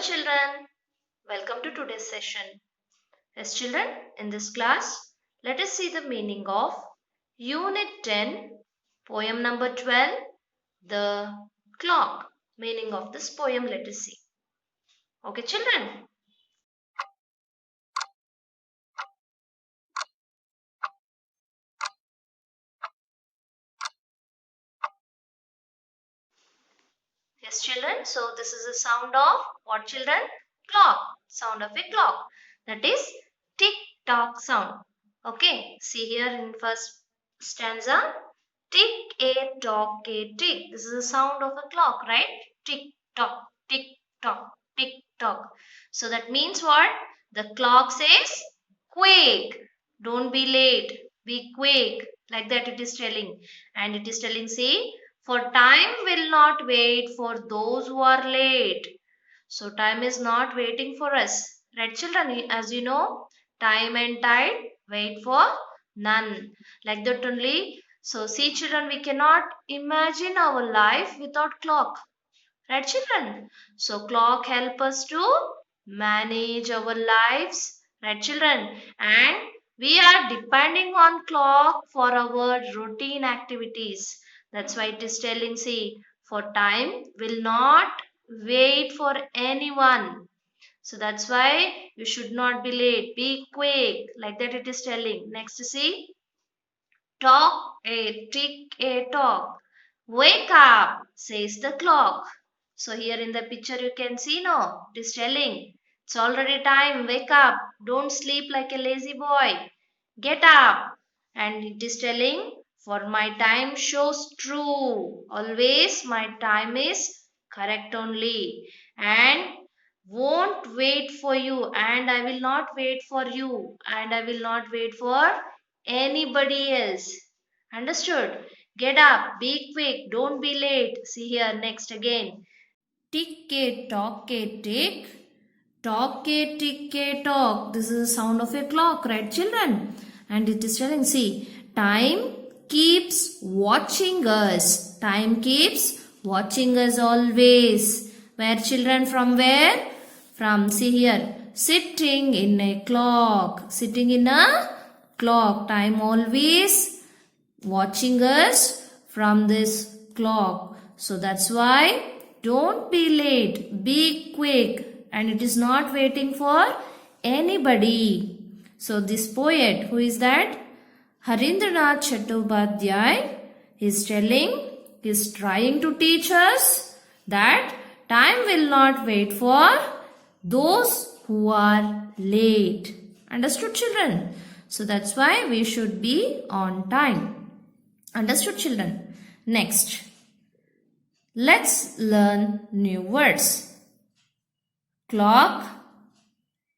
children, welcome to today's session. Yes children, in this class, let us see the meaning of Unit 10, poem number 12, The Clock. Meaning of this poem, let us see. Okay children? Yes children, so this is the sound of what children? Clock. Sound of a clock. That is tick tock sound. Okay, see here in first stanza. Tick a tock a tick. This is the sound of a clock, right? Tick tock, tick tock, tick tock. So that means what? The clock says quick. Don't be late. Be quick. Like that it is telling. And it is telling, see, for time will not wait for those who are late. So time is not waiting for us. Right children, as you know, time and tide wait for none. Like that only. So see children, we cannot imagine our life without clock. Right children? So clock help us to manage our lives. Right children? And we are depending on clock for our routine activities. That's why it is telling, see, for time will not wait for anyone. So that's why you should not be late. Be quick. Like that it is telling. Next see. Talk a tick a tock. Wake up, says the clock. So here in the picture you can see, no, it is telling. It's already time. Wake up. Don't sleep like a lazy boy. Get up. And it is telling, for my time shows true. Always my time is correct only. And won't wait for you. And I will not wait for you. And I will not wait for anybody else. Understood? Get up, be quick, don't be late. See here next again. Tick a tock a tick. Tock a tick a tock. This is the sound of a clock, right children? And it is telling, see, time keeps watching us. Time keeps watching us always. Where children, from where? From, see here, sitting in a clock. Sitting in a clock. Time always watching us from this clock. So that's why don't be late, be quick, and it is not waiting for anybody. So this poet, who is that? Harindranath Chattopadhyay is telling, is trying to teach us that time will not wait for those who are late. Understood children? So that's why we should be on time. Understood children? Next, let's learn new words. Clock,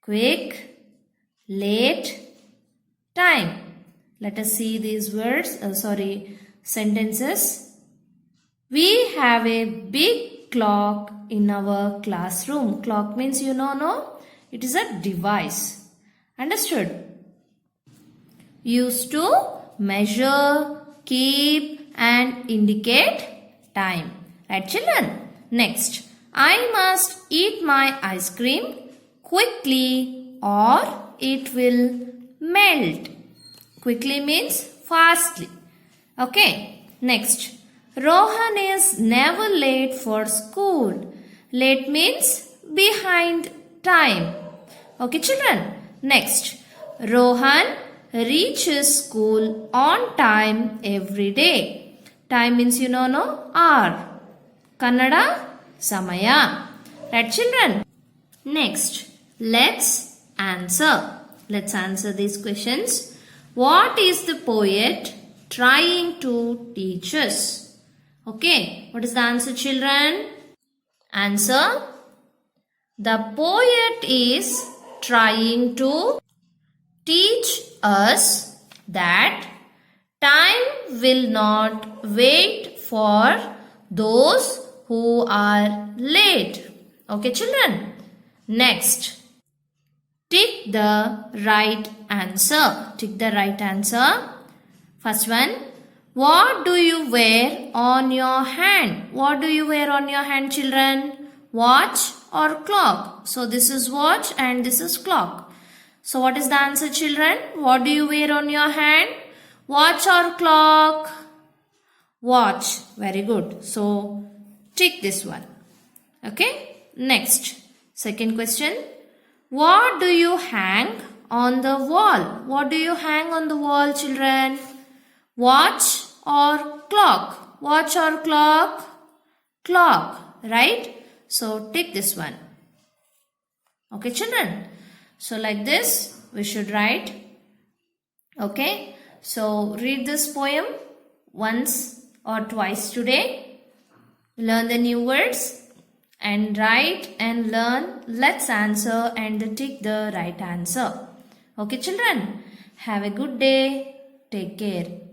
quick, late, time. Let us see these words, sentences. We have a big clock in our classroom. Clock means you know, no? It is a device. Understood? Used to measure, keep and indicate time. Right children? Next, I must eat my ice cream quickly or it will melt. Quickly means fastly. Okay. Next, Rohan is never late for school. Late means behind time. Okay children? Next, Rohan reaches school on time every day. Time means you know, no? Hour. Kannada, samaya. Right children? Next, let's answer. Let's answer these questions. What is the poet trying to teach us? Okay, what is the answer children? Answer. The poet is trying to teach us that time will not wait for those who are late. Okay children? Next, tick the right answer. Tick the right answer. First one, what do you wear on your hand? What do you wear on your hand children? Watch or clock? So this is watch and this is clock. So what is the answer, children? What do you wear on your hand? Watch or clock? Watch. Very good. So tick this one. Okay. Next. Second question. What do you hang on the wall? What do you hang on the wall, children? Watch or clock? Watch or clock? Clock. Right? So tick this one. Okay, children. So like this we should write. Okay. So read this poem once or twice today. Learn the new words and write and learn. Let's answer and tick the right answer. Okay, children. Have a good day. Take care.